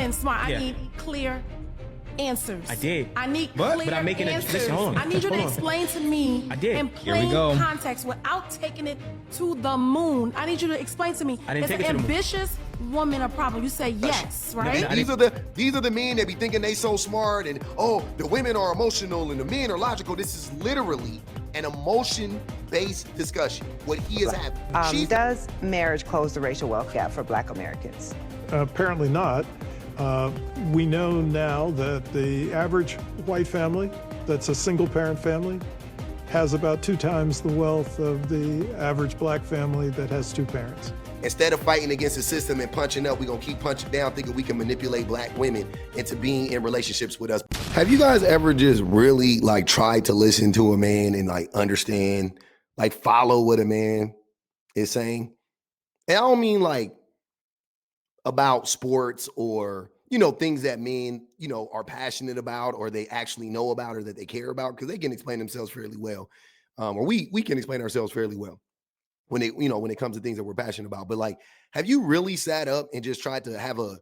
being smart. I need clear answers. I did. I need clear but I'm making answers. Listen, hold on. I need you to explain to me in plain context without taking it to the moon. I need you to explain to me. I didn't take it Is to an the moon. ambitious woman a problem? You say yes, right? These are the men that be thinking they so smart and the women are emotional and the men are logical. This is literally an emotion-based discussion. What he is having. Does marriage close the racial wealth gap for Black Americans? Apparently not. We know now that the average white family, that's a single-parent family, has about 2 times the wealth of the average Black family that has 2 parents. Instead of fighting against the system and punching up, we're gonna keep punching down, thinking we can manipulate Black women into being in relationships with us. Have you guys ever just really tried to listen to a man and understand, follow what a man is saying? And I don't mean about sports or, things that men, are passionate about or they actually know about or that they care about, because they can explain themselves fairly well. Or we can explain ourselves fairly well when it comes to things that we're passionate about. But have you really sat up and just tried to have a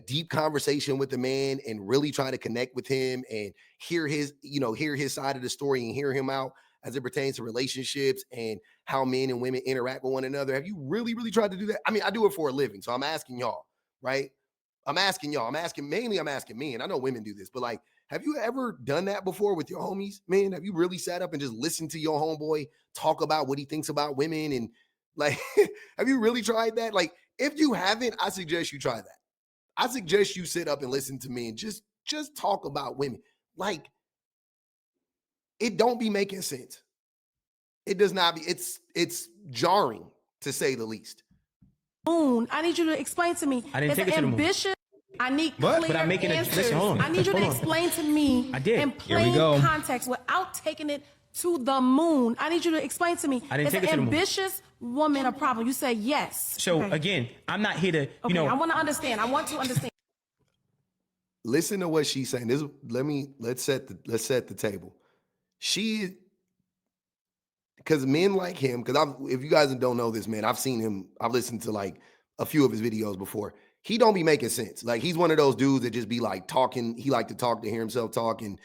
deep conversation with the man and really try to connect with him and hear his side of the story and hear him out as it pertains to relationships and how men and women interact with one another? Have you really, really tried to do that? I mean, I do it for a living, so I'm asking y'all, right? I'm asking men. I know women do this, but have you ever done that before with your homies, man? Have you really sat up and just listened to your homeboy talk about what he thinks about women? And have you really tried that? If you haven't, I suggest you try that. I suggest you sit up and listen to me and just talk about women. It don't be making sense. It does not be. It's jarring, to say the least. I need you to explain to me. I didn't take it to the moon. Ambitious. I need clear But I'm making answers. listen, hold on. I need you to explain to me in plain context without taking it to the moon. I need you to explain to me. I didn't take it to the moon. Is an ambitious woman a problem? You say yes. So again, I'm not here to, I want to understand. I want to understand. Listen to what she's saying. Let's set the table. Because men like him, because if you guys don't know this man, I've seen him, I've listened to a few of his videos before. He don't be making sense. He's one of those dudes that just be talking. He like to talk to hear himself talk, and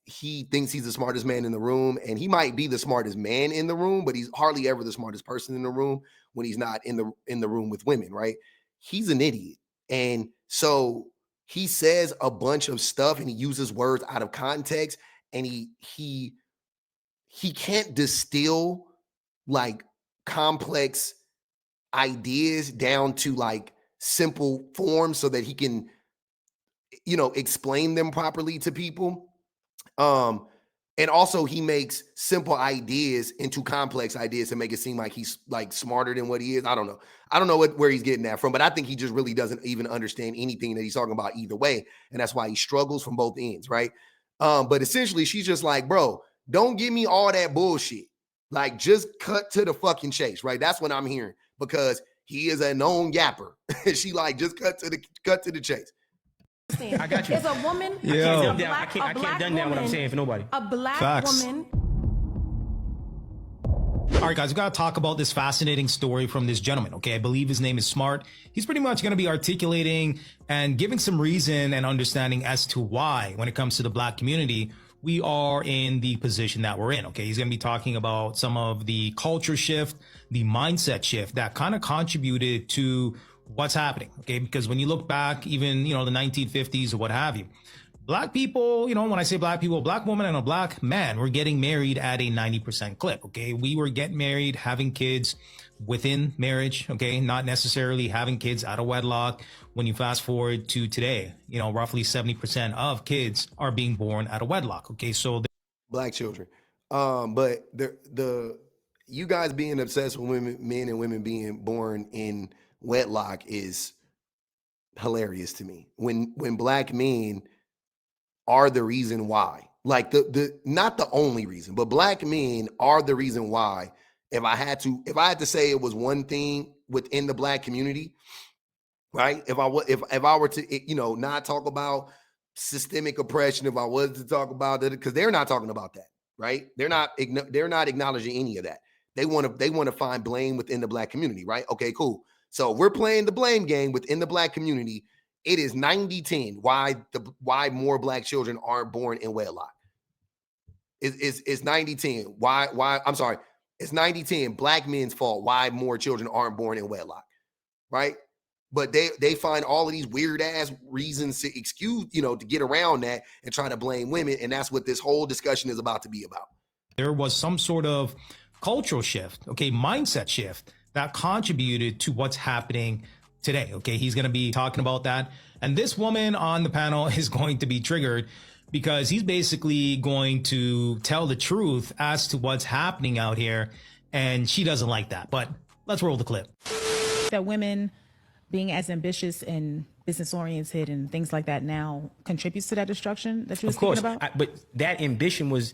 he thinks he's the smartest man in the room, and he might be the smartest man in the room, but he's hardly ever the smartest person in the room when he's not in the room with women, right? He's an idiot. And so he says a bunch of stuff and he uses words out of context, and he can't distill complex ideas down to simple forms so that he can explain them properly to people. And also he makes simple ideas into complex ideas to make it seem like he's smarter than what he is. I don't know where he's getting that from, but I think he just really doesn't even understand anything that he's talking about either way, and that's why he struggles from both ends, right? But essentially she's just bro, don't give me all that bullshit. Just cut to the fucking chase, right? That's what I'm hearing, because he is a known yapper. She just cut to the chase. I got you. Is a woman? I can't dumb down what I'm saying for nobody. A Black woman. All right, guys, we got to talk about this fascinating story from this gentleman, okay? I believe his name is Smart. He's pretty much going to be articulating and giving some reason and understanding as to why, when it comes to the Black community, we are in the position that we're in, okay? He's going to be talking about some of the culture shift, the mindset shift that kind of contributed to what's happening, okay? Because when you look back, even, the 1950s or what have you, Black people, when I say Black people, Black woman and a Black man were getting married at a 90% clip, okay? We were getting married, having kids within marriage, okay? Not necessarily having kids out of wedlock. When you fast forward to today, roughly 70% of kids are being born out of wedlock, okay? So Black children. But you guys being obsessed with men and women being born in wedlock is hilarious to me. When Black men are the reason why, not the only reason, but Black men are the reason why. If I had to say it was one thing within the Black community, right? If I were to, not talk about systemic oppression, if I was to talk about that, because they're not talking about that, right? They're not acknowledging any of that. They want to find blame within the Black community, right? Okay, cool. So we're playing the blame game within the Black community. It is 90-10 why more black children aren't born in wedlock. It's 90-10. Why I'm sorry, it's 90-10 black men's fault why more children aren't born in wedlock, right? But they find all of these weird ass reasons to excuse, to get around that and try to blame women. And that's what this whole discussion is about to be about. There was some sort of cultural shift, okay, mindset shift that contributed to what's happening today. Okay, he's going to be talking about that. And this woman on the panel is going to be triggered because he's basically going to tell the truth as to what's happening out here. And she doesn't like that. But let's roll the clip. That women being as ambitious and business oriented and things like that now contributes to that destruction that you were speaking about? But that ambition was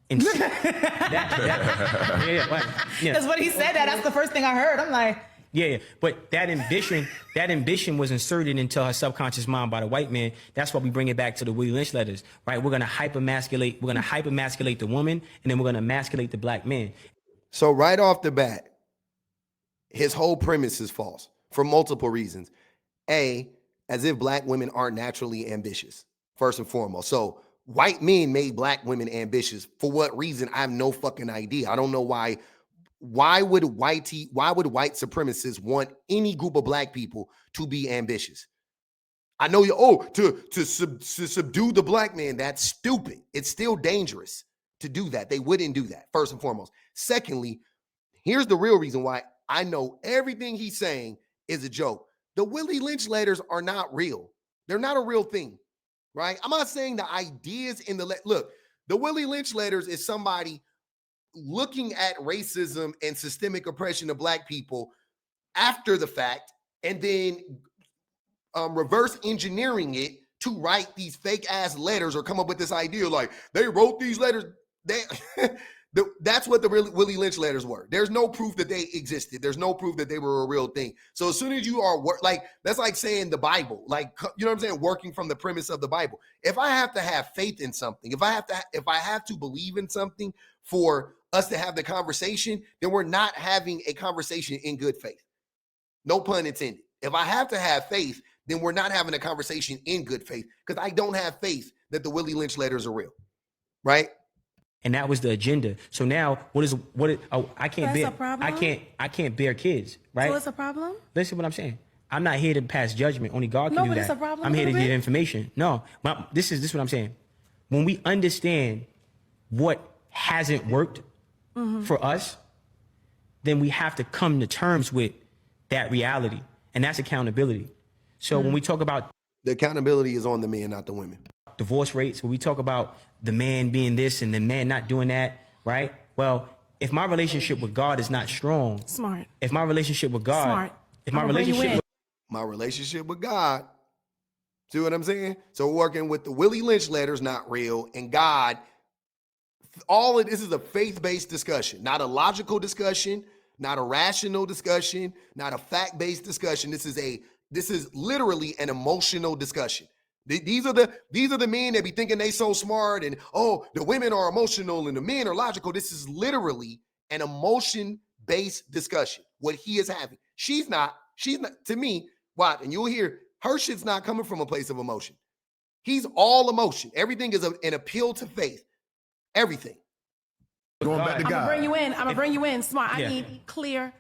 yeah. That's what he said. That's the first thing I heard. I'm like, yeah. But that ambition was inserted into her subconscious mind by the white man. That's why we bring it back to the Willie Lynch letters, right? We're gonna hyper-emasculate the woman, and then we're gonna emasculate the black man. So right off the bat, his whole premise is false for multiple reasons. A, as if black women aren't naturally ambitious, first and foremost. So white men made black women ambitious. For what reason? I have no fucking idea. I don't know why. Why would white supremacists want any group of black people to be ambitious? I know to subdue the black man. That's stupid. It's still dangerous to do that. They wouldn't do that, first and foremost. Secondly, here's the real reason why I know everything he's saying is a joke. The Willie Lynch letters are not real. They're not a real thing, right? I'm not saying the ideas in look, the Willie Lynch letters is somebody looking at racism and systemic oppression of black people after the fact and then reverse engineering it to write these fake ass letters or come up with this idea like they wrote these letters. That's what the Willie Lynch letters were. There's no proof that they existed. There's no proof that they were a real thing. So as soon as you are that's like saying the Bible, like, you know what I'm saying? Working from the premise of the Bible. If I have to have faith in something, if I have to believe in something for us to have the conversation, then we're not having a conversation in good faith. No pun intended. If I have to have faith, then we're not having a conversation in good faith because I don't have faith that the Willie Lynch letters are real, right? And that was the agenda. So now I can't bear kids, right? So it's a problem? Listen what I'm saying. I'm not here to pass judgment. Only God can do that. It's a problem. I'm here to give information. No, this is what I'm saying. When we understand what hasn't worked for us, then we have to come to terms with that reality. And that's accountability. So when we talk about the accountability is on the men, not the women. Divorce rates, when we talk about the man being this and the man not doing that, right? Well, if my relationship with God is not strong, smart. If my relationship with God, smart. If my relationship with God, see what I'm saying? So we're working with the Willie Lynch letters, not real, and God. All of this is a faith-based discussion, not a logical discussion, not a rational discussion, not a fact-based discussion. This is literally an emotional discussion. These are the men that be thinking they so smart and the women are emotional and the men are logical. This is literally an emotion-based discussion. What he is having. She's not to me. What? And you'll hear her shit's not coming from a place of emotion. He's all emotion. Everything is an appeal to faith. Everything. Going back to God. I'm gonna bring you in. Smart. I need clear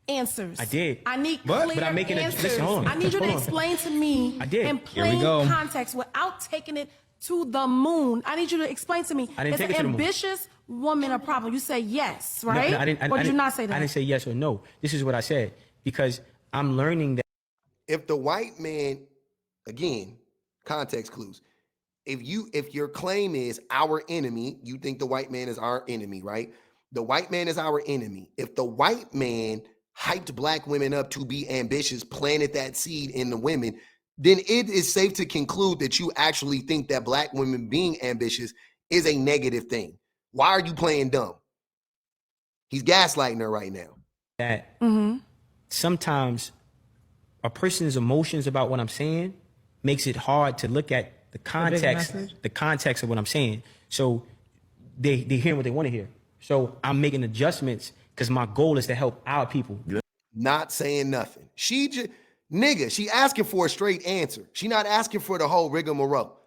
answers. I did. I need clear but I'm making answers. Listen, hold on. I need you to explain to me in plain context without taking it to the moon. I need you to explain to me. I didn't take it to the moon. Is an ambitious woman a problem? You say yes, right? No, I didn't, or did you not say that? I didn't say yes or no. This is what I said because I'm learning that if the white man, again, context clues. If your claim is our enemy, you think the white man is our enemy, right? The white man is our enemy. If the white man hyped black women up to be ambitious, planted that seed in the women, then it is safe to conclude that you actually think that black women being ambitious is a negative thing. Why are you playing dumb? He's gaslighting her right now. That sometimes a person's emotions about what I'm saying makes it hard to look at the context of what I'm saying. So they hear what they want to hear. So I'm making adjustments because my goal is to help our people. Not saying nothing. She Nigga, she asking for a straight answer. She not asking for the whole rigmarole.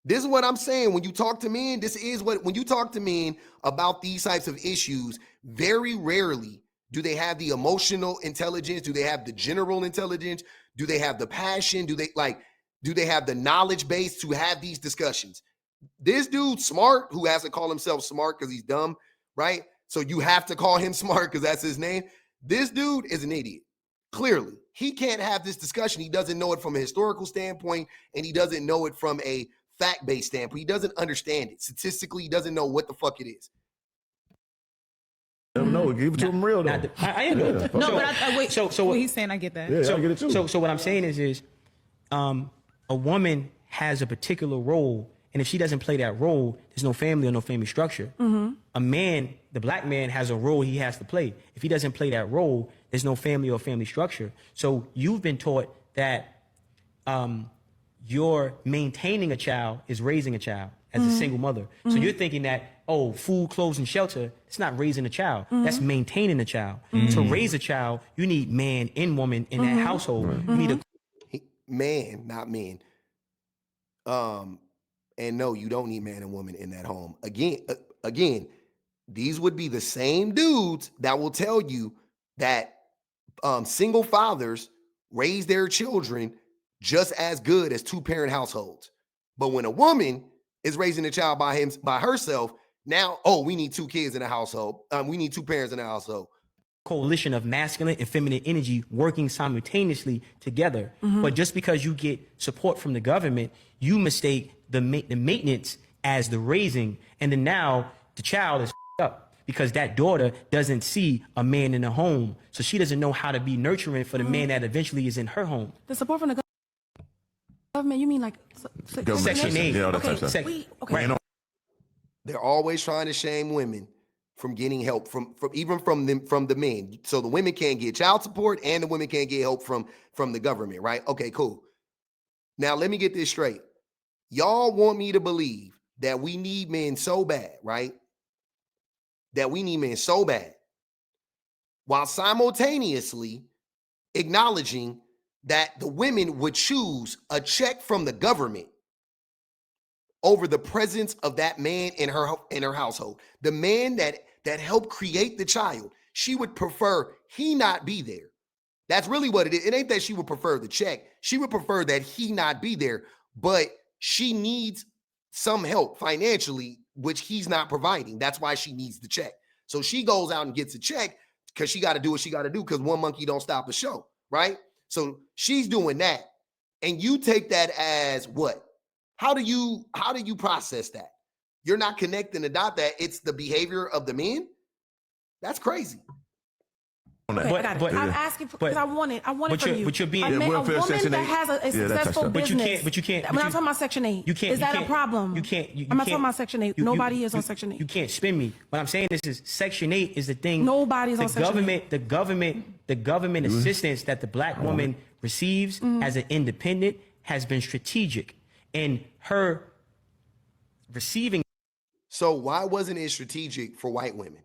This is what I'm saying. When you talk to men, when you talk to men about these types of issues, very rarely do they have the emotional intelligence? Do they have the general intelligence? Do they have the passion? Do they have the knowledge base to have these discussions? This dude smart, who has to call himself smart because he's dumb, right? So you have to call him smart because that's his name. This dude is an idiot. Clearly, he can't have this discussion. He doesn't know it from a historical standpoint, and he doesn't know it from a fact-based standpoint. He doesn't understand it. Statistically, he doesn't know what the fuck it is. No, give it to him real though. I am. No, but wait. So what he's saying, I get that. Yeah, I get it too. So what I'm saying is, a woman has a particular role, and if she doesn't play that role, there's no family or no family structure. A man, the black man, has a role he has to play. If he doesn't play that role, there's no family or family structure. So you've been taught that you're maintaining a child is raising a child as a single mother. So you're thinking that, oh, food, clothes, and shelter, it's not raising a child. That's maintaining a child. To raise a child, you need man and woman in that household. You need a man, not men. And no, you don't need man and woman in that home. Again, these would be the same dudes that will tell you that single fathers raise their children just as good as two-parent households. But when a woman is raising a child by herself, now, oh, we need two kids in a household. We need two parents in a household. Coalition of masculine and feminine energy working simultaneously together. But just because you get support from the government, you mistake the maintenance as the raising, and then now the child is up because that daughter doesn't see a man in a home, so she doesn't know how to be nurturing for the man that eventually is in her home. The support from the government, you mean like Section 8. Yeah, all that type Okay, of stuff. okay. They're always trying to shame women from getting help from the men. So the women can't get child support and the women can't get help from the government, right? Okay, cool. Now let me get this straight. Y'all want me to believe that we need men so bad, right? That we need men so bad, while simultaneously acknowledging that the women would choose a check from the government over the presence of that man in her household. The man that helped create the child, she would prefer he not be there. That's really what it is. It ain't that she would prefer the check. She would prefer that he not be there, but she needs some help financially, which he's not providing. That's why she needs the check. So she goes out and gets a check because she got to do what she got to do because one monkey don't stop a show, right? So she's doing that. And you take that as what? How do you process that? You're not connecting the dot that it's the behavior of the men? That's crazy. Okay, I got it. I'm asking because I want it from you. But you're being a woman Section that 8. has a successful business. But you can't. I'm not talking about Section 8. Is that a problem? I'm not talking about Section 8. Nobody is on Section 8. You can't spin me. What I'm saying is Section 8 is the thing. Nobody's on Section 8. The government assistance that the black woman receives as an independent has been strategic, and her receiving. So why wasn't it strategic for white women?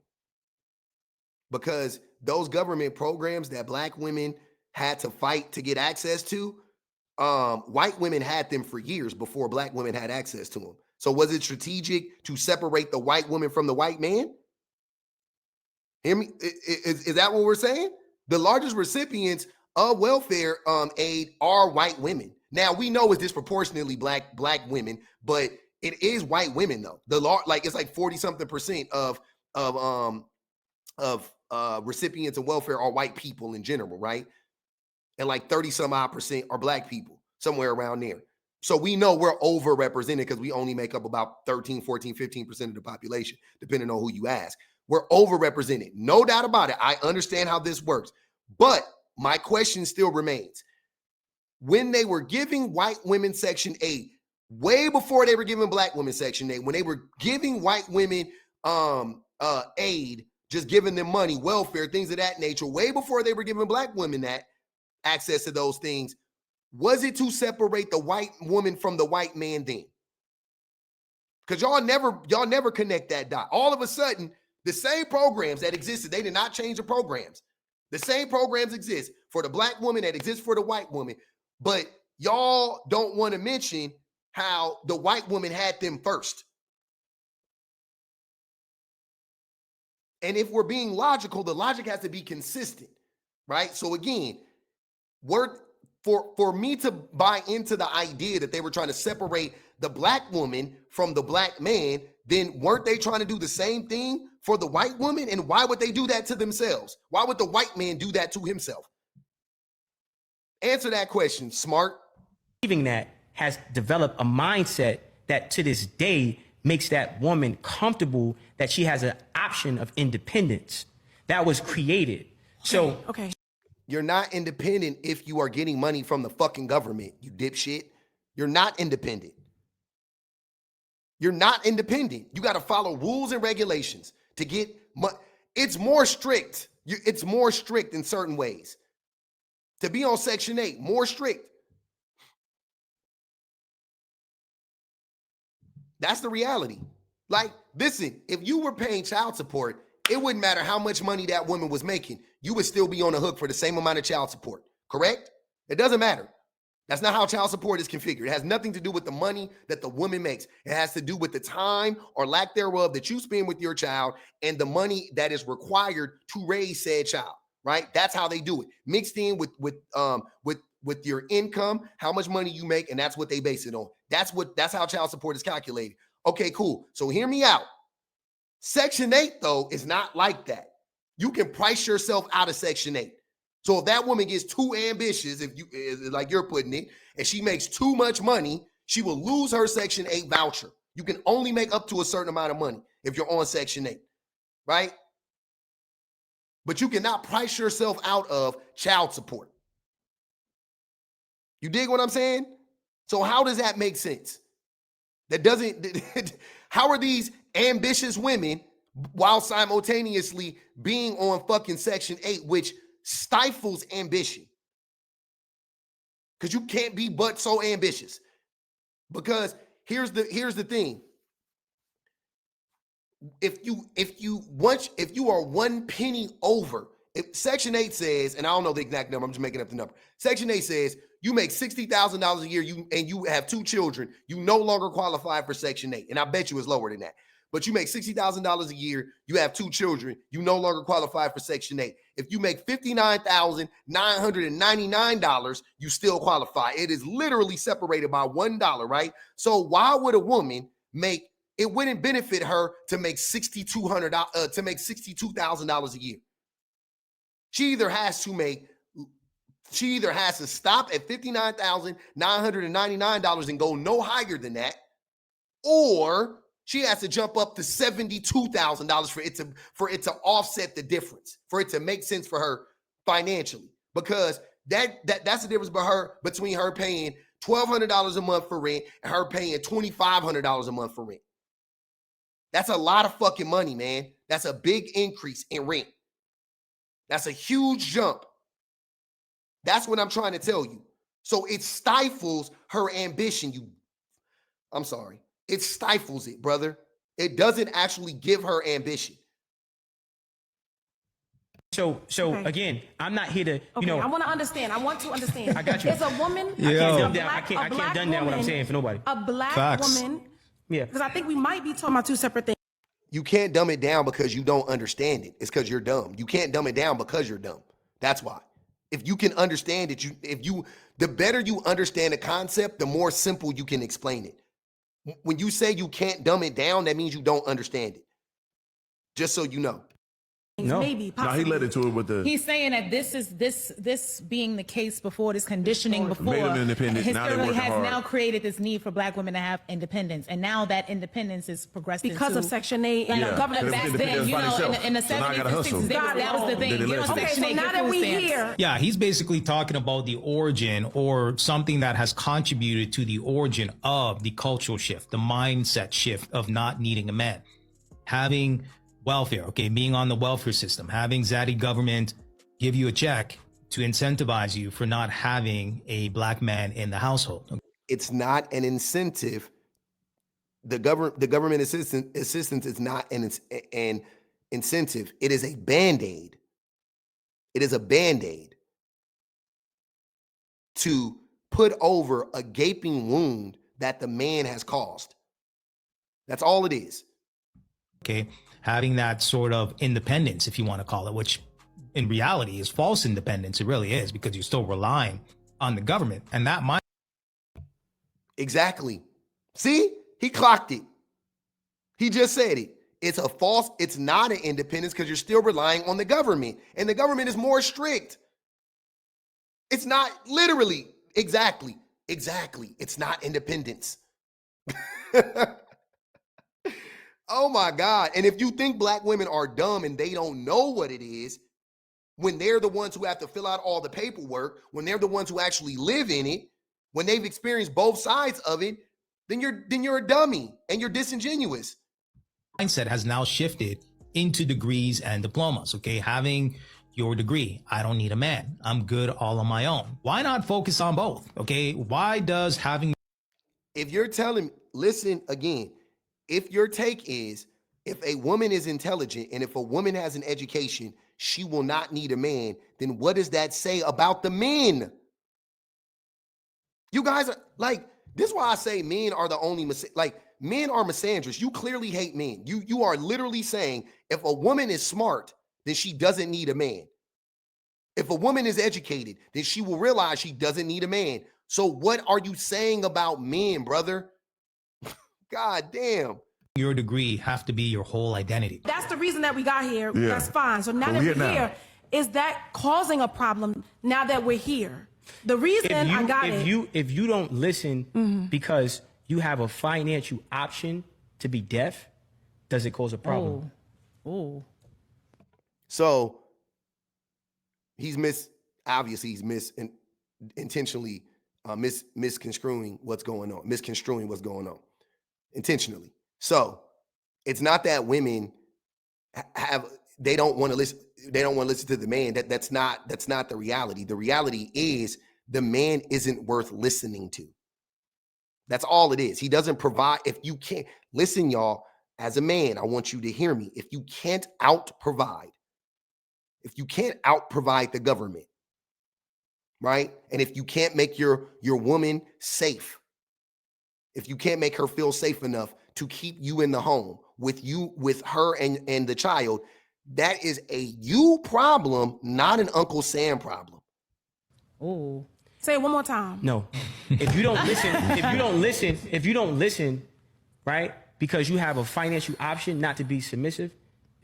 Because those government programs that black women had to fight to get access to, white women had them for years before black women had access to them. So was it strategic to separate the white woman from the white man? Hear me? Is that what we're saying? The largest recipients of welfare aid are white women. Now we know it's disproportionately black women, but it is white women though. It's like 40-something% of recipients of welfare are white people in general, right? And like 30-some-odd% are black people, somewhere around there. So we know we're overrepresented because we only make up about 13, 14, 15% of the population, depending on who you ask. We're overrepresented. No doubt about it. I understand how this works. But my question still remains. When they were giving white women Section 8, way before they were giving black women Section 8, when they were giving white women aid, just giving them money, welfare, things of that nature, way before they were giving black women that access to those things, was it to separate the white woman from the white man then? Because y'all never connect that dot. All of a sudden, the same programs that existed, they did not change the programs. The same programs exist for the black woman that exists for the white woman, but y'all don't want to mention how the white woman had them first. And if we're being logical, the logic has to be consistent, right? So again, for me to buy into the idea that they were trying to separate the black woman from the black man, then weren't they trying to do the same thing for the white woman? And why would they do that to themselves? Why would the white man do that to himself? Answer that question, smart. Believing that has developed a mindset that to this day makes that woman comfortable that she has an option of independence that was created. So, okay. You're not independent if you are getting money from the fucking government, you dipshit. You're not independent. You're not independent. You got to follow rules and regulations to get money. It's more strict. It's more strict in certain ways. To be on Section 8, more strict. That's the reality. Like, listen, if you were paying child support, it wouldn't matter how much money that woman was making. You would still be on the hook for the same amount of child support, correct? It doesn't matter. That's not how child support is configured. It has nothing to do with the money that the woman makes. It has to do with the time or lack thereof that you spend with your child and the money that is required to raise said child, right? That's how they do it. Mixed in with your income, how much money you make, and that's what they base it on. That's how child support is calculated. Okay, cool. So hear me out. Section 8, though, is not like that. You can price yourself out of Section 8. So if that woman gets too ambitious, if you like you're putting it, and she makes too much money, she will lose her Section 8 voucher. You can only make up to a certain amount of money if you're on Section 8, right? But you cannot price yourself out of child support. You dig what I'm saying? So how does that make sense? That doesn't, how are these ambitious women while simultaneously being on fucking Section 8, which stifles ambition? Because you can't be but so ambitious. Because here's the thing. If you are one penny over, if Section 8 says, and I don't know the exact number, I'm just making up the number. Section 8 says you make $60,000 a year, and you have 2 children, you no longer qualify for Section 8. And I bet you it's lower than that. But you make $60,000 a year, you have 2 children, you no longer qualify for Section 8. If you make $59,999, you still qualify. It is literally separated by $1, right? So why would a woman make, it wouldn't benefit her to make $62,000 a year? She either has to stop at $59,999 and go no higher than that, or she has to jump up to $72,000 for it to offset the difference, for it to make sense for her financially. Because that's the difference between her paying $1,200 a month for rent and her paying $2,500 a month for rent. That's a lot of fucking money, man. That's a big increase in rent. That's a huge jump. That's what I'm trying to tell you. So it stifles her ambition. I'm sorry. It stifles it, brother. It doesn't actually give her ambition. So okay. Again, I'm not here to, I want to understand. I want to understand. I got you. Is a woman, I can't dumb down what I'm saying for nobody. A black woman. Yeah. Because I think we might be talking about 2 separate things. You can't dumb it down because you don't understand it. It's because you're dumb. You can't dumb it down because you're dumb. That's why. If you can understand it, the better you understand a concept, the more simple you can explain it. When you say you can't dumb it down, that means you don't understand it. Just so you know. No. Maybe, possibly. No, he led into it with the. He's saying that this being the case before, this conditioning before, made them independent. historically has now created this need for black women to have independence, and now that independence is progressed because of Section 8 and the government back then, in the 70s and 60s, that was the thing. So now that we here, yeah, he's basically talking about the origin or something that has contributed to the origin of the cultural shift, the mindset shift of not needing a man, having welfare, being on the welfare system, having Zaddy government give you a check to incentivize you for not having a black man in the household. It's not an incentive. The government assistance is not an incentive. It is a Band-Aid. It is a Band-Aid to put over a gaping wound that the man has caused. That's all it is. Okay. Having that sort of independence, if you want to call it, which in reality is false independence. It really is, because you're still relying on the government. And that might. Exactly. See, he clocked it. He just said it. It's not an independence because you're still relying on the government. And the government is more strict. It's not literally, exactly. It's not independence. Oh my God. And if you think black women are dumb and they don't know what it is, when they're the ones who have to fill out all the paperwork, when they're the ones who actually live in it, when they've experienced both sides of it, then you're a dummy and you're disingenuous. Mindset has now shifted into degrees and diplomas. Okay. Having your degree, I don't need a man. I'm good all on my own. Why not focus on both? Okay. Why does having. If you're telling, listen again, if your take is, if a woman is intelligent and if a woman has an education, she will not need a man, then what does that say about the men? You guys are like, this is why I say men are the only, men are misandrous. You clearly hate men. You are literally saying if a woman is smart, then she doesn't need a man. If a woman is educated, then she will realize she doesn't need a man. So what are you saying about men, brother? God damn. Your degree have to be your whole identity. That's the reason that we got here. Yeah. That's fine. So now that we're here, is that causing a problem now that we're here? The reason if you don't listen because you have a financial option to be deaf, does it cause a problem? Oh. So obviously he's intentionally misconstruing what's going on intentionally. So it's not that women they don't want to listen to the man. That's not the reality. The reality is the man isn't worth listening to. That's all it is. He doesn't provide. If you can't listen, y'all, as a man, I want you to hear me. If you can't out provide the government, right? And if you can't make your woman safe, if you can't make her feel safe enough to keep you in the home with her and the child, that is a you problem, not an Uncle Sam problem. Oh. Say it one more time. No. If you don't listen, right? Because you have a financial option not to be submissive,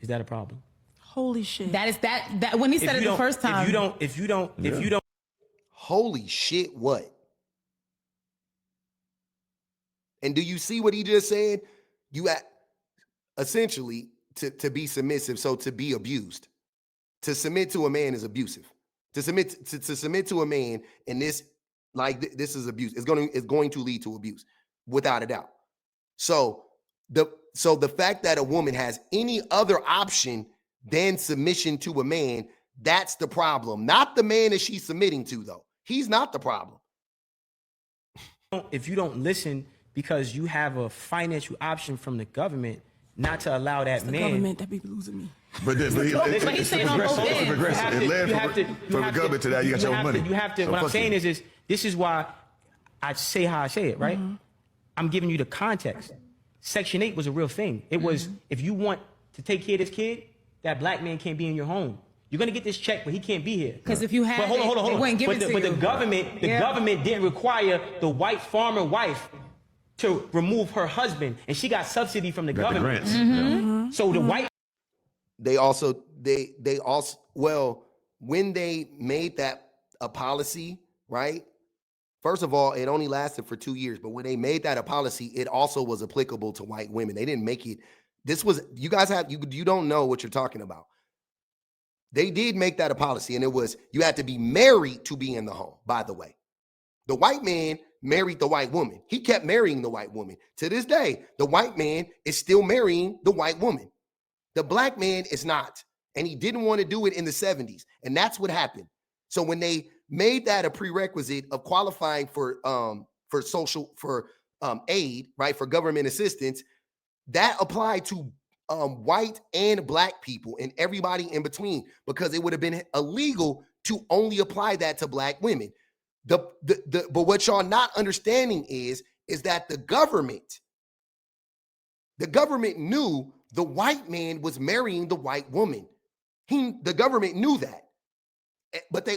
is that a problem? Holy shit. That is that when he said it the first time. If you don't. Holy shit, what? And do you see what he just said? Essentially to be submissive, so to be abused. To submit to a man is abusive. To submit to a man in this, this is abuse. It's going to lead to abuse, without a doubt. So the fact that a woman has any other option than submission to a man, that's the problem. Not the man that she's submitting to, though. He's not the problem. If you don't listen because you have a financial option from the government not to allow that the man. Government that be losing me. But he's saying on both ends. It led from the government to that. You got your money. You have to. So what I'm saying is this is why I say how I say it, right? I'm giving you the context. Section 8 was a real thing. It was, if you want to take care of this kid, that black man can't be in your home. You're gonna get this check, but he can't be here. Because if you have hold on. they wouldn't give it to you. But the government didn't require the white farmer wife to remove her husband, and she got subsidy from the government. So the white. They also, well, when they made that a policy, right? First of all, it only lasted for 2 years, but when they made that a policy, it also was applicable to white women. They didn't make it. You guys you don't know what you're talking about. They did make that a policy, and it was, you had to be married to be in the home, by the way. The white man married the white woman. He kept marrying the white woman. To this day, the white man is still marrying the white woman. The black man is not, and he didn't want to do it in the 70s, and that's what happened. So when they made that a prerequisite of qualifying for aid, right, for government assistance, that applied to white and black people and everybody in between, because it would have been illegal to only apply that to black women. But what y'all not understanding is that the government knew the white man was marrying the white woman. The government knew that. But they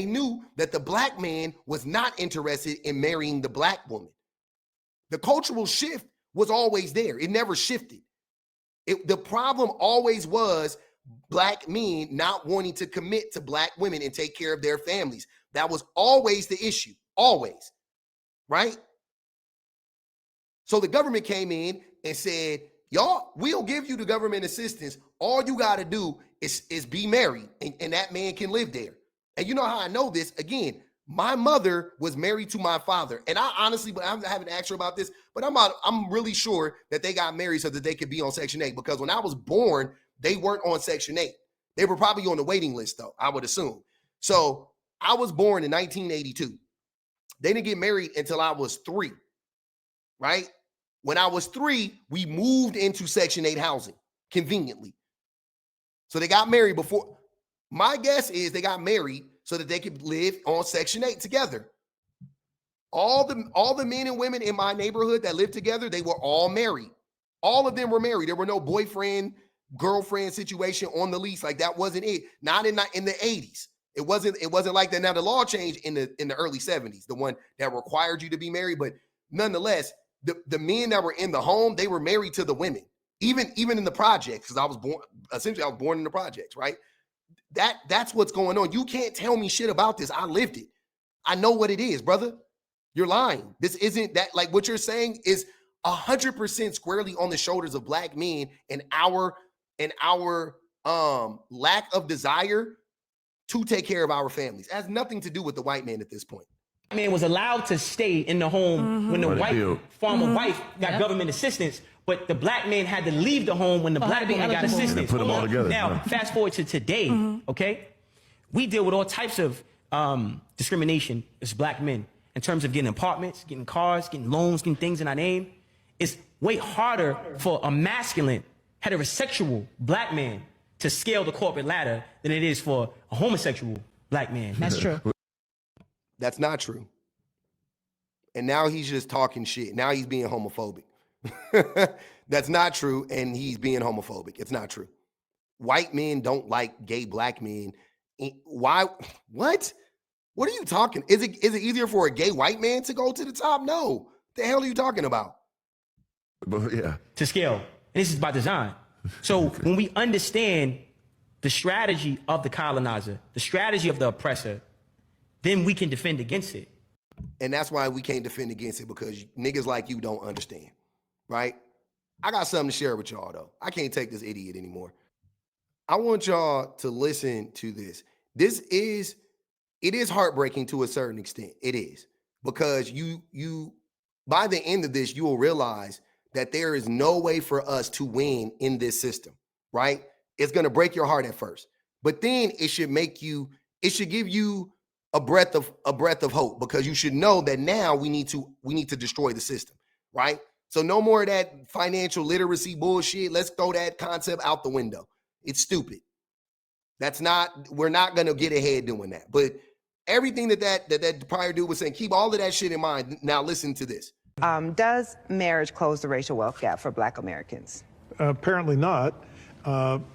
knew that the black man was not interested in marrying the black woman. The cultural shift was always there. It never shifted. The problem always was black men not wanting to commit to black women and take care of their families. That was always the issue, always, right? So the government came in and said, y'all, we'll give you the government assistance. All you got to do is be married, and that man can live there. And you know how I know this? Again, my mother was married to my father. And I honestly, but I haven't asked her about this, but I'm really sure that they got married so that they could be on Section 8, because when I was born, they weren't on Section 8. They were probably on the waiting list, though, I would assume. So I was born in 1982. They didn't get married until I was 3, right? When I was 3, we moved into Section 8 housing, conveniently. So they got married before. My guess is they got married so that they could live on Section 8 together. All the men and women in my neighborhood that lived together, they were all married. All of them were married. There were no boyfriend, girlfriend situation on the lease. Like, that wasn't it. Not in the 80s. It wasn't like that. Now the law changed in the early 70s, the one that required you to be married. But nonetheless, the men that were in the home, they were married to the women. Even in the projects, because I was born in the projects, right? That's what's going on. You can't tell me shit about this. I lived it. I know what it is, brother. You're lying. This isn't that. Like, what you're saying is 100% squarely on the shoulders of black men and our lack of desire to take care of our families. It has nothing to do with the white man at this point. The man was allowed to stay in the home when the white farmer wife got government assistance, but the black man had to leave the home when the black woman got assistance. And put them all together. Now, fast forward to today, okay? We deal with all types of discrimination as black men in terms of getting apartments, getting cars, getting loans, getting things in our name. It's way harder for a masculine, heterosexual black man to scale the corporate ladder than it is for a homosexual black man. That's true. That's not true. And now he's just talking shit. Now he's being homophobic. That's not true, and he's being homophobic. It's not true. White men don't like gay black men. Why? What? What are you talking? Is it easier for a gay white man to go to the top? No. The hell are you talking about? But yeah. To scale. And this is by design. So when we understand the strategy of the colonizer, the strategy of the oppressor, then we can defend against it. And that's why we can't defend against it, because niggas like you don't understand, right? I got something to share with y'all, though. I can't take this idiot anymore. I want y'all to listen to this. It is heartbreaking to a certain extent. It is, because you by the end of this, you will realize that there is no way for us to win in this system, right? It's going to break your heart at first, but then it should give you a breath of hope, because you should know that now we need to destroy the system, right? So no more of that financial literacy bullshit. Let's throw that concept out the window. It's stupid. We're not going to get ahead doing that. But everything that prior dude was saying, keep all of that shit in mind. Now listen to this. Does marriage close the racial wealth gap for Black Americans? Apparently not.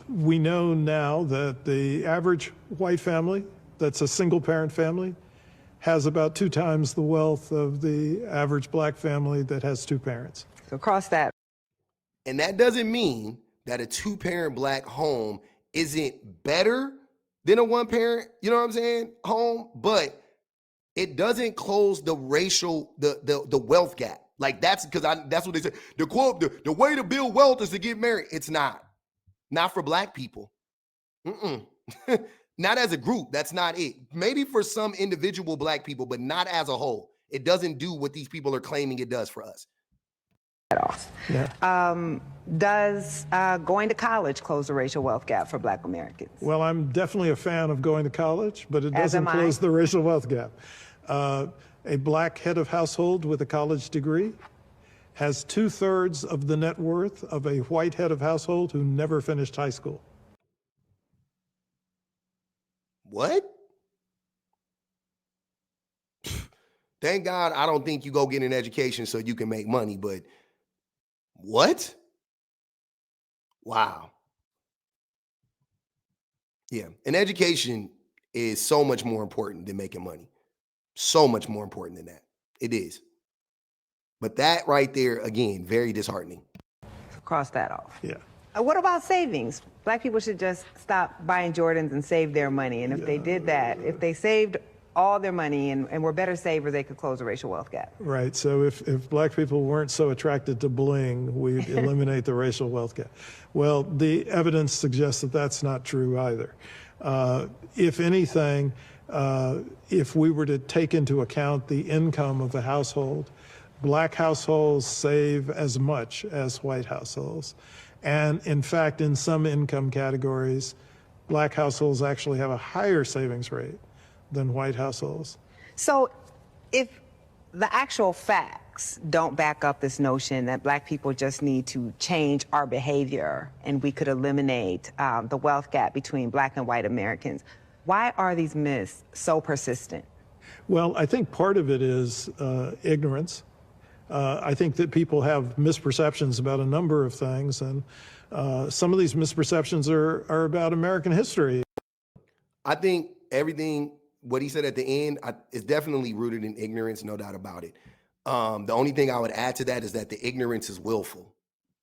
We know now that the average white family, that's a single parent family, has about 2 times the wealth of the average black family that has 2 parents. So cross that. And that doesn't mean that a 2-parent black home isn't better than a 1-parent, you know what I'm saying, home, but it doesn't close the racial, the wealth gap. Like, that's what they say. The quote, the way to build wealth is to get married. It's not for black people. Not as a group. That's not it. Maybe for some individual black people, but not as a whole. It doesn't do what these people are claiming it does for us. Yeah. Does going to college close the racial wealth gap for Black Americans? Well, I'm definitely a fan of going to college, but it doesn't close the racial wealth gap. A black head of household with a college degree has 2/3 of the net worth of a white head of household who never finished high school. What? Thank God I don't think you go get an education so you can make money, but what? Wow. Yeah. An education is so much more important than making money. So much more important than that. It is. But that right there, again, very disheartening. Cross that off. Yeah. What about savings? Black people should just stop buying Jordans and save their money. And if they did that, if they saved all their money and were better savers, they could close the racial wealth gap. Right. So if black people weren't so attracted to bling, we'd eliminate the racial wealth gap. Well, the evidence suggests that that's not true either. If anything, if we were to take into account the income of a household, black households save as much as white households. And in fact, in some income categories, black households actually have a higher savings rate than white households. So if the actual facts don't back up this notion that black people just need to change our behavior and we could eliminate the wealth gap between black and white Americans, why are these myths so persistent? Well, I think part of it is ignorance. I think that people have misperceptions about a number of things, and some of these misperceptions are about American history. I think everything, what he said at the end, is definitely rooted in ignorance, no doubt about it. The only thing I would add to that is that the ignorance is willful,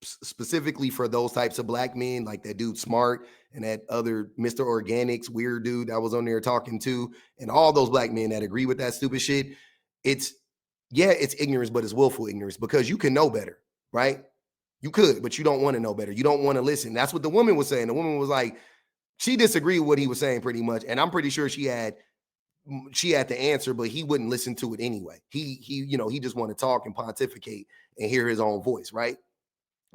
specifically for those types of black men, like that dude Smart and that other Mr. Organics weird dude that was on there talking to, and all those black men that agree with that stupid shit. It's ignorance, but it's willful ignorance because you can know better, right? You could, but you don't want to know better. You don't want to listen. That's what the woman was saying. The woman was like, she disagreed with what he was saying pretty much. And I'm pretty sure she had the answer, but he wouldn't listen to it anyway. He just want to talk and pontificate and hear his own voice, right?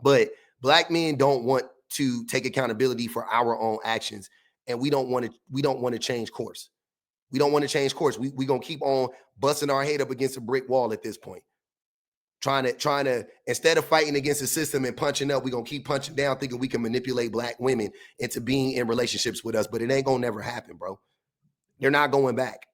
But black men don't want to take accountability for our own actions. And we don't want to change course. We don't want to change course. We're going to keep on busting our head up against a brick wall at this point. Trying to, instead of fighting against the system and punching up, we're going to keep punching down, thinking we can manipulate black women into being in relationships with us. But it ain't going to never happen, bro. They're not going back.